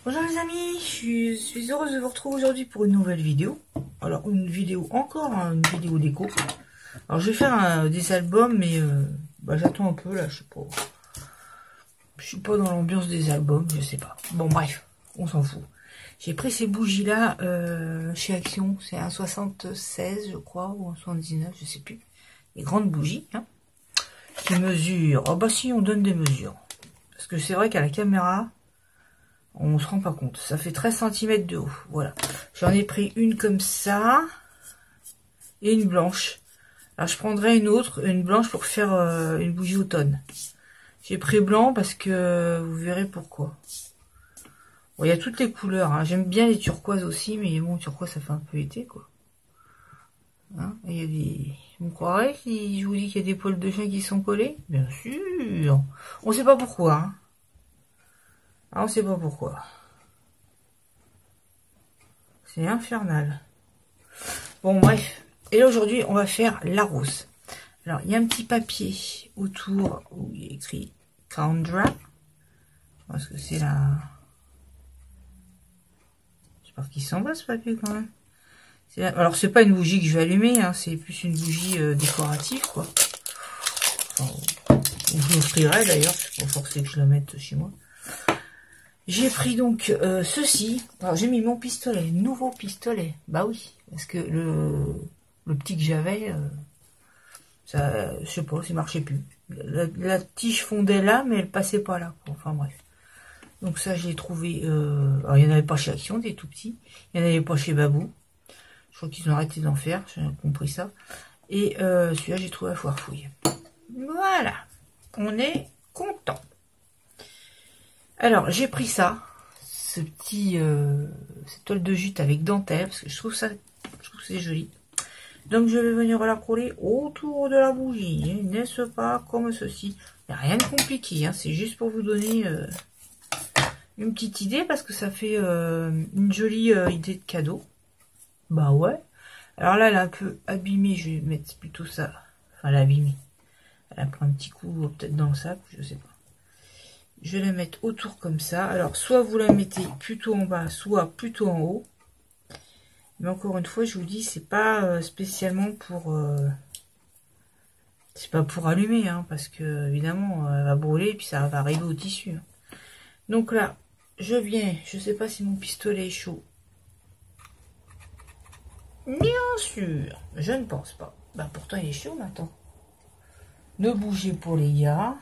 Bonjour les amis, je suis heureuse de vous retrouver aujourd'hui pour une nouvelle vidéo. Alors une vidéo encore, hein, une vidéo déco. Alors je vais faire des albums, mais j'attends un peu là, je suis pas dans l'ambiance des albums, je sais pas. Bon bref, on s'en fout. J'ai pris ces bougies là chez Action, c'est un 76 je crois, ou un 79, je sais plus. Des grandes bougies, hein, qui mesurent. Oh bah si, on donne des mesures. Parce que c'est vrai qu'à la caméra, on se rend pas compte. Ça fait 13 cm de haut. Voilà. J'en ai pris une comme ça. Et une blanche. Alors je prendrai une blanche pour faire une bougie automne. J'ai pris blanc parce que vous verrez pourquoi. Bon, il y a toutes les couleurs. Hein. J'aime bien les turquoises aussi. Mais bon, turquoise ça fait un peu été quoi. Hein, il y a des... Vous me croirez si je vous dis qu'il y a des poils de chien qui sont collés? Bien sûr. On sait pas pourquoi. Hein. Ah, on sait pas pourquoi. C'est infernal. Bon, bref. Et là, aujourd'hui, on va faire la rose. Alors, il y a un petit papier autour où il est écrit Crown Drop. Parce que c'est la... J'espère qu'il s'en va, ce papier, quand même. Alors, c'est pas une bougie que je vais allumer, hein. C'est plus une bougie décorative, quoi. Enfin, je l'offrirai, d'ailleurs. C'est pas forcé que je la mette chez moi. J'ai pris donc ceci. Alors j'ai mis mon pistolet, nouveau pistolet. Bah oui, parce que le petit que j'avais, ça, je sais pas, ça marchait plus. La tige fondait là, mais elle passait pas là. Enfin bref. Donc ça, je l'ai trouvé. Alors il n'y en avait pas chez Action, des tout petits. Il n'y en avait pas chez Babou. Je crois qu'ils ont arrêté d'en faire. J'ai compris ça. Et celui-là, j'ai trouvé à Foire Fouille. Voilà. On est content. Alors, j'ai pris ça, cette toile de jute avec dentelle, parce que je trouve que c'est joli. Donc, je vais venir la coller autour de la bougie, hein, n'est-ce pas, comme ceci. Il n'y a rien de compliqué, hein, c'est juste pour vous donner une petite idée, parce que ça fait une jolie idée de cadeau. Bah ouais. Alors là, elle est un peu abîmée, je vais mettre plutôt ça. Enfin, elle est abîmée. Elle a pris un petit coup, peut-être dans le sac, je sais pas. Je vais la mettre autour comme ça. Alors, soit vous la mettez plutôt en bas, soit plutôt en haut. Mais encore une fois, je vous dis, c'est pas spécialement pour... c'est pas pour allumer, hein, parce que, évidemment, elle va brûler et puis ça va arriver au tissu. Hein. Donc là, je viens... Je sais pas si mon pistolet est chaud. Bien sûr, je ne pense pas. Bah, pourtant, il est chaud maintenant. Ne bougez pas, les gars.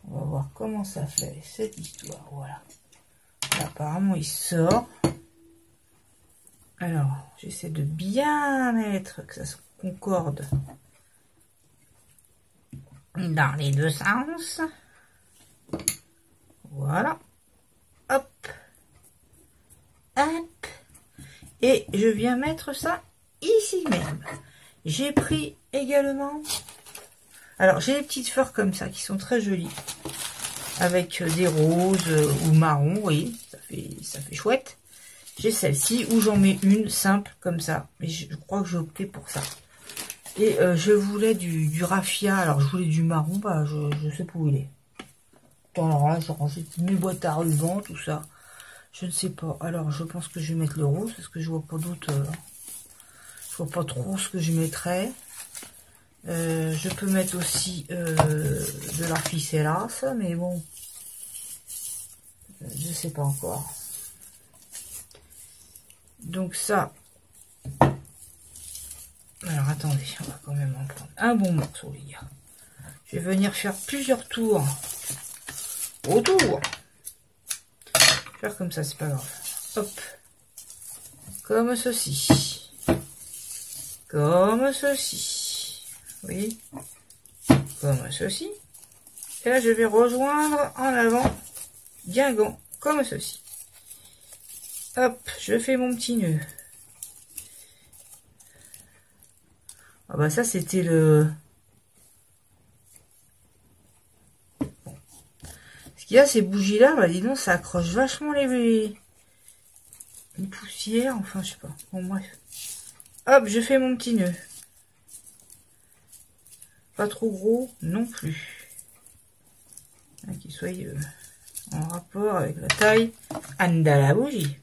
On va voir comment ça fait cette histoire. Voilà. Là, apparemment, il sort. Alors, j'essaie de bien mettre que ça se concorde dans les deux sens. Voilà. Hop. Hop. Et je viens mettre ça ici même. J'ai pris également... Alors, j'ai des petites fleurs comme ça qui sont très jolies. Avec des roses ou marron, vous voyez, ça fait chouette. J'ai celle-ci où j'en mets une simple comme ça. Mais je crois que j'ai opté pour ça. Et je voulais du raffia. Alors, je voulais du marron, bah, je sais pas où il est. Alors là, je range mes boîtes à ruban, tout ça. Je ne sais pas. Alors, je pense que je vais mettre le rose parce que je vois pas d'autre. Je vois pas trop ce que je mettrais. Je peux mettre aussi de la ficellas, mais bon, je sais pas encore. Donc ça, alors attendez, on va quand même en prendre un bon morceau, les gars. Je vais venir faire plusieurs tours autour. Faire comme ça, c'est pas grave. Hop, comme ceci, comme ceci. Oui, comme ceci. Et là, je vais rejoindre en avant, guingamp, comme ceci. Hop, je fais mon petit nœud. Ah bah ça, c'était le... Bon. Ce qu'il y a, ces bougies-là, bah dis donc, ça accroche vachement les poussières, enfin, je sais pas. Bon, bref. Hop, je fais mon petit nœud. Pas trop gros non plus. Qui soit en rapport avec la taille de la bougie.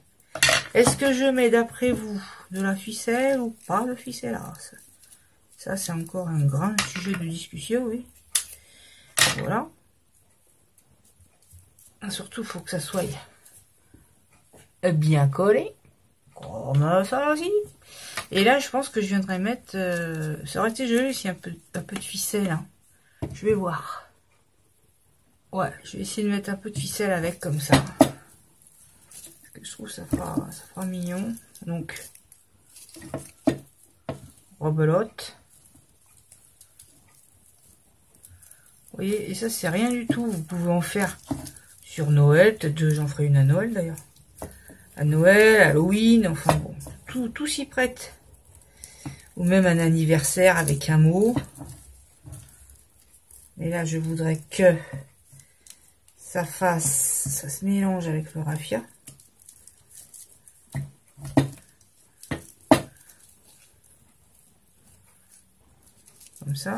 Est-ce que je mets d'après vous de la ficelle ou pas de ficelle? Ça c'est encore un grand sujet de discussion, oui. Voilà. Surtout, il faut que ça soit bien collé. Comme ça aussi. Et là, je pense que je viendrai mettre... ça aurait été joli si un peu de ficelle. Hein. Je vais voir. Ouais, je vais essayer de mettre un peu de ficelle avec, comme ça. Parce que je trouve que ça fera mignon. Donc, rebelote. Vous voyez, et ça, c'est rien du tout. Vous pouvez en faire sur Noël. Peut-être j'en ferai une à Noël, d'ailleurs. À Noël, Halloween, enfin bon. Tout s'y prête. Ou même un anniversaire avec un mot. Mais là, je voudrais que ça se mélange avec le raffia. Comme ça.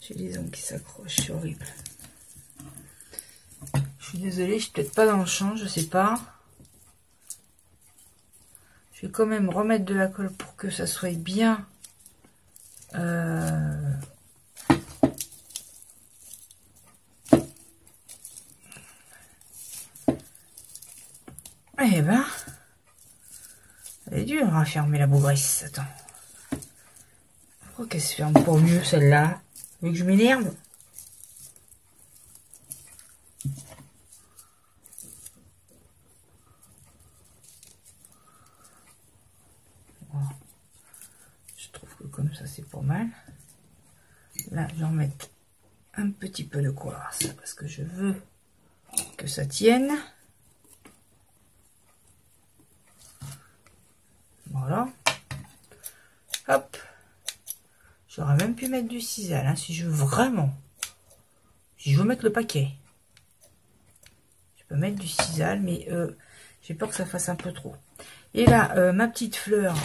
J'ai les ongles qui s'accrochent, c'est horrible. Je suis désolée, je suis peut-être pas dans le champ, je sais pas. Je vais quand même remettre de la colle pour que ça soit bien. Eh ben, elle est dure à fermer la bougresse. Attends. Pourquoi qu'elle se ferme pas mieux celle-là? Vu que je m'énerve. Voilà. Je trouve que comme ça c'est pas mal. Là, je vais en mettre un petit peu de collasse parce que je veux que ça tienne. Voilà. Hop. J'aurais même pu mettre du sisal, hein, si je veux vraiment. Si je veux mettre le paquet. Je peux mettre du sisal, mais j'ai peur que ça fasse un peu trop. Et là, ma petite fleur.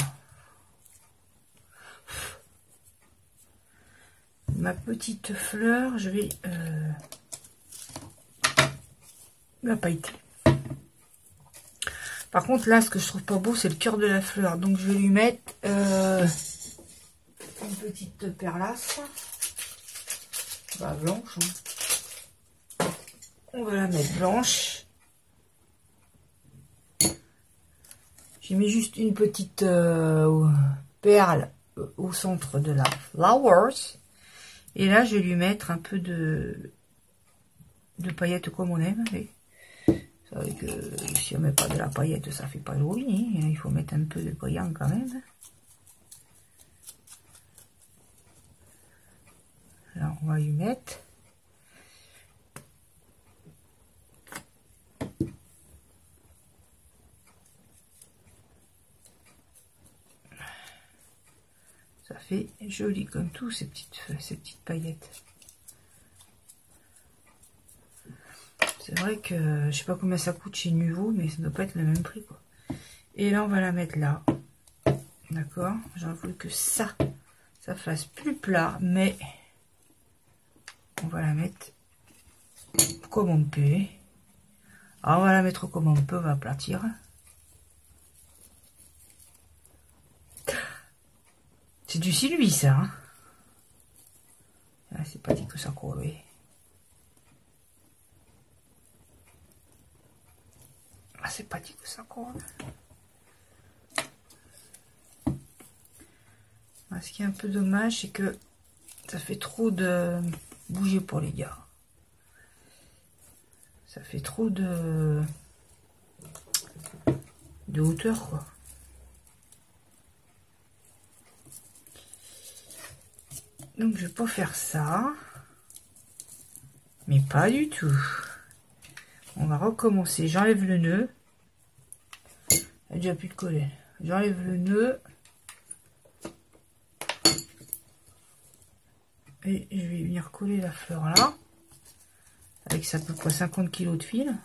Ma petite fleur, je vais la pailleter. Par contre, là, ce que je trouve pas beau, c'est le cœur de la fleur. Donc, je vais lui mettre une petite perlasse. Bah, blanche. Hein. On va la mettre blanche. J'ai mis juste une petite perle au centre de la flowers. Et là, je vais lui mettre un peu de paillettes comme on aime. Vous savez que si on met pas de la paillette, ça fait pas joli. Hein. Il faut mettre un peu de brillant quand même. Alors, on va lui mettre. Ça fait joli comme tout, ces petites paillettes. C'est vrai que je sais pas combien ça coûte chez Nuvo, mais ça doit pas être le même prix, quoi. Et là, on va la mettre là. D'accord? J'en veux que ça fasse plus plat, mais on va la mettre comme on peut. Alors, on va la mettre comme on peut, on va aplatir. C'est du Sylvie, ça. Hein, ah, c'est pas dit que ça colle, oui. Ah, c'est pas dit que ça colle. Ah, ce qui est un peu dommage, c'est que ça fait trop de bouger pour les gars. Ça fait trop de hauteur, quoi. Donc je vais pas faire ça, mais pas du tout. On va recommencer. J'enlève le nœud. Il n'y a déjà plus de coller. J'enlève le nœud. Et je vais venir coller la fleur là. Avec ça à peu près 50 kg de fil.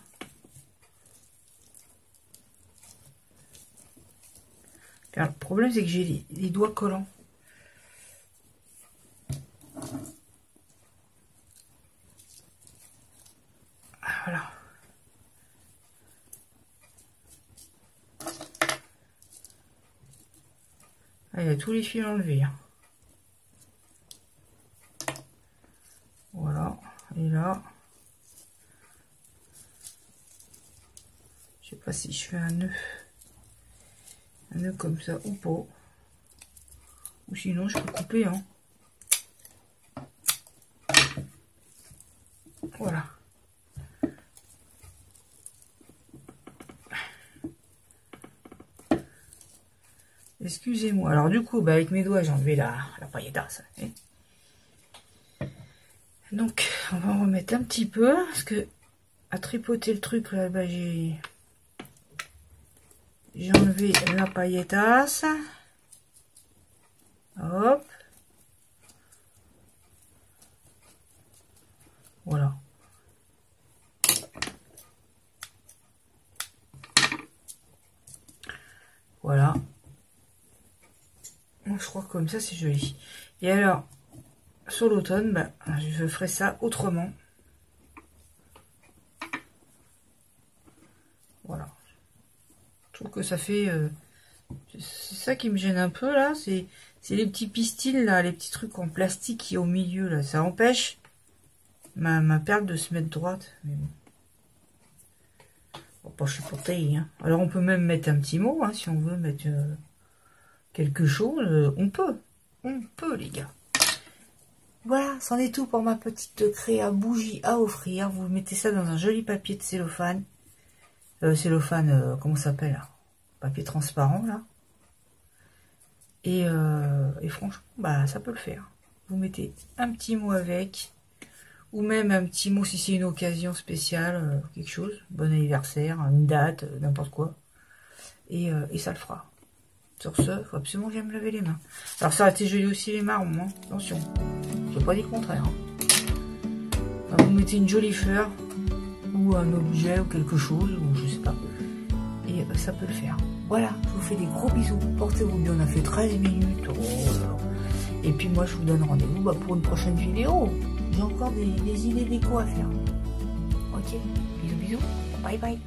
Car le problème c'est que j'ai les doigts collants. il y a tous les fils enlevés. Hein. Voilà. Et là, je sais pas si je fais un nœud comme ça ou pas. Ou sinon, je peux couper. Hein. Voilà. Excusez-moi. Alors du coup, bah, avec mes doigts, j'ai enlevé la paillettasse. Donc, on va en remettre un petit peu. Parce que, à tripoter le truc, là, bah, j'ai enlevé la paillettasse. Hop. Voilà. Voilà. Donc, je crois que comme ça, c'est joli. Et alors, sur l'automne, bah, je ferai ça autrement. Voilà. Je trouve que ça fait... c'est ça qui me gêne un peu, là. C'est les petits pistils, là, les petits trucs en plastique qui est au milieu, là. Ça empêche ma perle de se mettre droite. Mais bon. Bon, pas chipoter, hein. Alors, on peut même mettre un petit mot, hein, si on veut mettre quelque chose. On peut, les gars. Voilà, c'en est tout pour ma petite créa bougie à offrir. Vous mettez ça dans un joli papier de cellophane. Comment ça s'appelle? Papier transparent, là. Et franchement, bah, ça peut le faire. Vous mettez un petit mot avec. Ou même un petit mot si c'est une occasion spéciale. Quelque chose. Bon anniversaire, une date, n'importe quoi. Et ça le fera. Sur ce, il faut absolument que j'aille me laver les mains. Alors ça a été joli aussi les marrons, hein. Attention. Je n'ai pas dit le contraire. Enfin, vous mettez une jolie fleur ou un objet ou quelque chose, ou je sais pas. Et ça peut le faire. Voilà, je vous fais des gros bisous. Portez-vous bien, on a fait 13 minutes. Oh. Et puis moi je vous donne rendez-vous pour une prochaine vidéo. J'ai encore des idées déco à faire. Ok, bisous bisous. Bye bye.